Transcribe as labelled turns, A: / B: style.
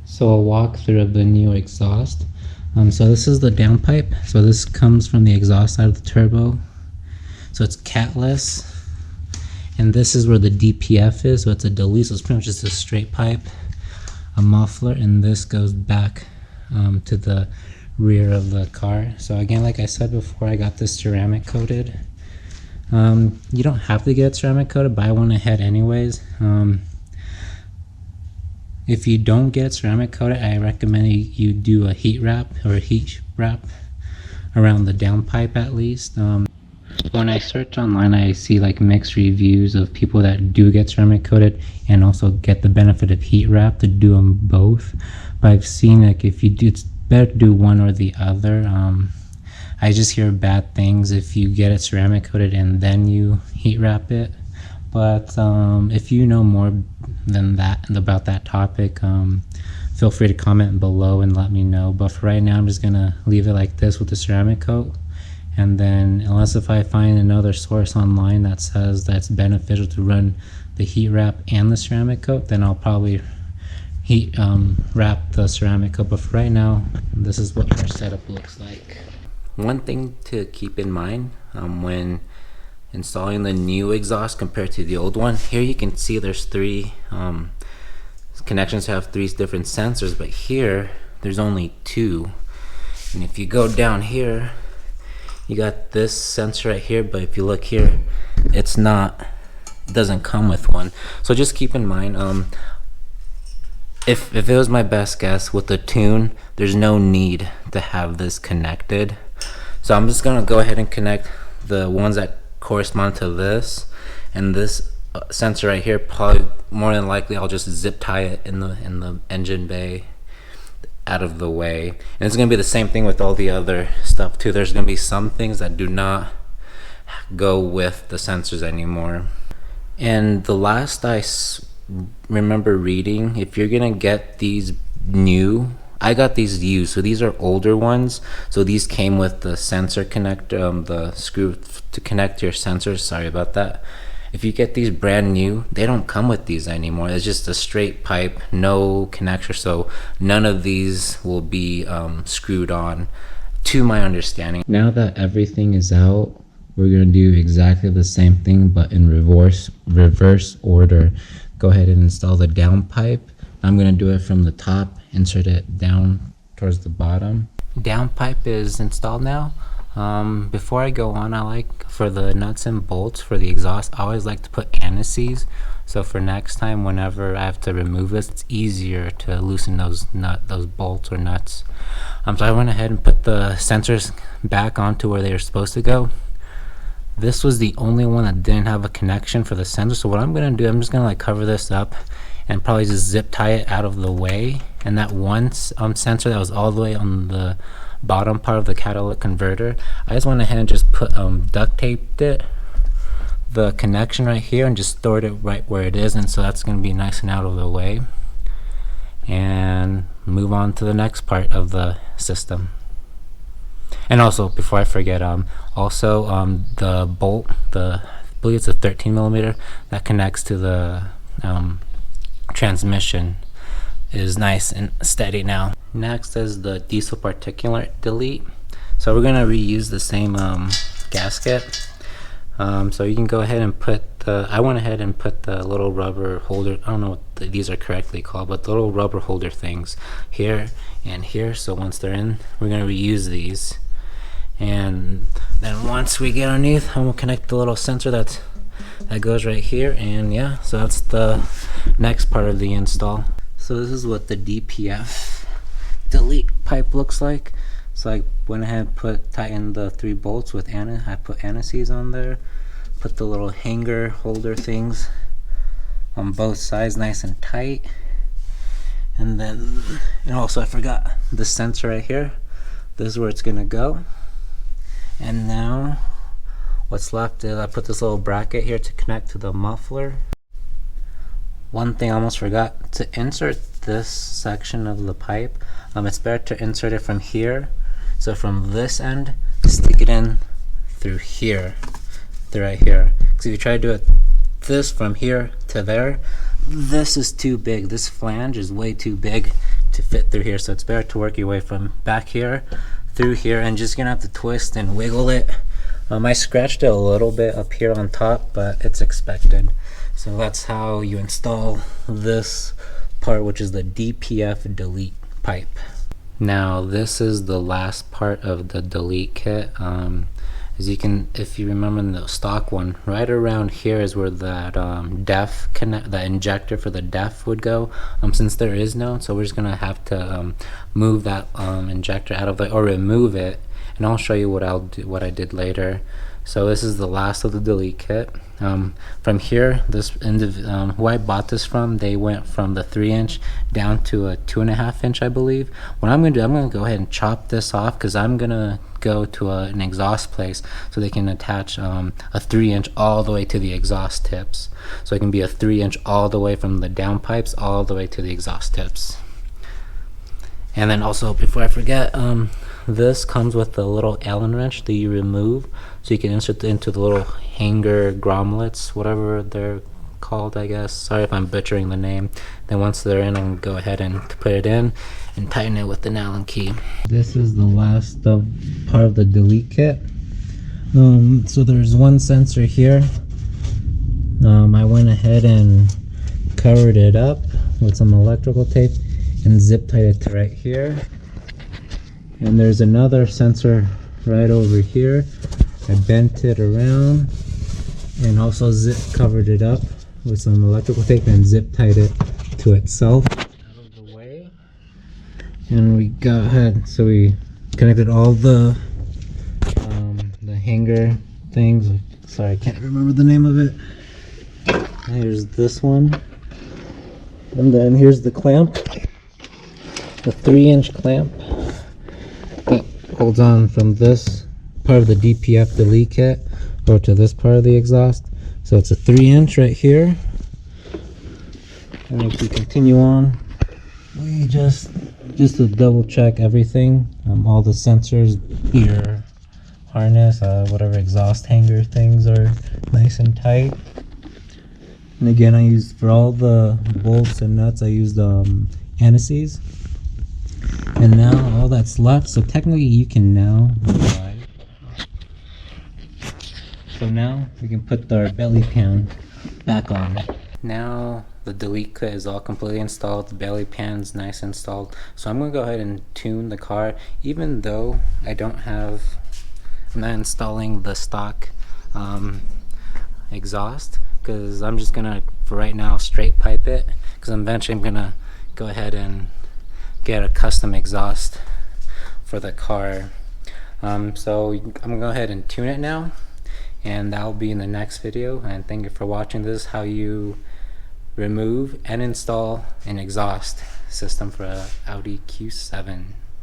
A: So a walkthrough of the new exhaust. So this is the downpipe. So this comes from the exhaust side of the turbo. So it's catless. And this is where the DPF is. So it's a delete. So it's pretty much just a straight pipe, a muffler, and this goes back to the rear of the car. So again, like I said before, I got this ceramic coated. You don't have to get ceramic coated, but I went ahead anyways. If you don't get ceramic coated, I recommend you do a heat wrap or a heat wrap around the downpipe at least. When I search online, I see like mixed reviews of people that do get ceramic coated and also get the benefit of heat wrap to do them both. But I've seen like if you do, it's better to do one or the other. I just hear bad things if you get it ceramic coated and then you heat wrap it. But if you know more than that about that topic, feel free to comment below and let me know. But for right now, I'm just gonna leave it like this with the ceramic coat. And then unless if I find another source online that says that's beneficial to run the heat wrap and the ceramic coat, then I'll probably heat wrap the ceramic coat. But for right now, this is what our setup looks like. One thing to keep in mind when installing the new exhaust compared to the old one, here you can see there's three connections have three different sensors, but here there's only two. And if you go down here, you got this sensor right here, but if you look here, it doesn't come with one. So just keep in mind, if it was my best guess with the tune, there's no need to have this connected. So I'm just gonna go ahead and connect the ones that correspond to this, and this sensor right here, probably more than likely I'll just zip tie it in the engine bay out of the way. And it's gonna be the same thing with all the other stuff too. There's gonna be some things that do not go with the sensors anymore. And the last I remember reading, if you're gonna get these new, I got these used, so these are older ones. So these came with the sensor connector, the screw to connect your sensors. Sorry about that. If you get these brand new, they don't come with these anymore. It's just a straight pipe, no connector. So none of these will be screwed on, to my understanding. Now that everything is out, we're gonna do exactly the same thing, but in reverse order. Go ahead and install the downpipe. I'm gonna do it from the top, insert it down towards the bottom. Downpipe is installed now. Before I go on, I like, for the nuts and bolts for the exhaust, I always like to put antices. So for next time, whenever I have to remove this, it's easier to loosen those bolts or nuts. So I went ahead and put the sensors back onto where they were supposed to go. This was the only one that didn't have a connection for the sensor. So what I'm gonna do, I'm just gonna like cover this up and probably just zip tie it out of the way. And that one sensor that was all the way on the bottom part of the catalytic converter, I just went ahead and just put duct taped it, the connection right here, and just stored it right where it is. And so that's going to be nice and out of the way, and move on to the next part of the system. And also, before I forget, the bolt, I believe it's a 13mm that connects to the transmission, is nice and steady now. Next is the diesel particulate delete. So we're gonna reuse the same gasket. So you can go ahead and put I went ahead and put the little rubber holder, I don't know what these are correctly called, but the little rubber holder things here and here. So once they're in, we're gonna reuse these. And then once we get underneath, I'm gonna connect the little sensor that goes right here. And yeah, so that's the next part of the install. So this is what the DPF delete pipe looks like. So I went ahead and tightened the 3 bolts with I put antices on there, put the little hanger holder things on both sides nice and tight. And then, and also I forgot the sensor right here. This is where it's gonna go. And now what's left is I put this little bracket here to connect to the muffler. One thing I almost forgot, to insert this section of the pipe, it's better to insert it from here. So from this end, stick it in through here, through right here. Because if you try to do it this from here to there, this is too big. This flange is way too big to fit through here, so it's better to work your way from back here through here, and just gonna have to twist and wiggle it. I scratched it a little bit up here on top, but it's expected. So that's how you install this part, which is the DPF delete pipe. Now this is the last part of the delete kit. As you can, if you remember in the stock one, right around here is where that def connect, the injector for the def would go. Since there is no, so we're just gonna have to move that injector out of the, or remove it, and I'll show you what I'll do, what I did later. So this is the last of the delete kit. From here, this who I bought this from, they went from the 3-inch down to a 2.5-inch, I believe. What I'm gonna do, I'm gonna go ahead and chop this off, because I'm gonna go to an exhaust place so they can attach a 3-inch all the way to the exhaust tips. So it can be a 3-inch all the way from the downpipes all the way to the exhaust tips. And then also, before I forget, this comes with a little Allen wrench that you remove, so you can insert it into the little hanger grommets, whatever they're called, I guess. Sorry if I'm butchering the name. Then once they're in, I'm gonna go ahead and put it in and tighten it with an Allen key. This is the last part of the delete kit. So there's one sensor here. I went ahead and covered it up with some electrical tape and zip tied it to right here. And there's another sensor right over here. I bent it around and also zip covered it up with some electrical tape and zip tied it to itself out of the way. And we go ahead, so we connected all the hanger things. Sorry, I can't remember the name of it. Here's this one, and then here's the clamp, the 3-inch clamp that holds on from this part of the DPF delete kit over to this part of the exhaust. So it's a 3-inch right here. And if we continue on, we just to double check everything, all the sensors, your harness, whatever exhaust hanger things are nice and tight. And again, I used, for all the bolts and nuts, I used antises. And now all that's left, so technically you can now drive. So now we can put our belly pan back on. Now the delete kit is all completely installed, the belly pan's nice installed. So I'm gonna go ahead and tune the car, even though I'm not installing the stock exhaust, because I'm just gonna, for right now, straight pipe it, because eventually I'm gonna go ahead and get a custom exhaust for the car. So I'm gonna go ahead and tune it now, and that'll be in the next video. And thank you for watching. This is how you remove and install an exhaust system for an Audi Q7.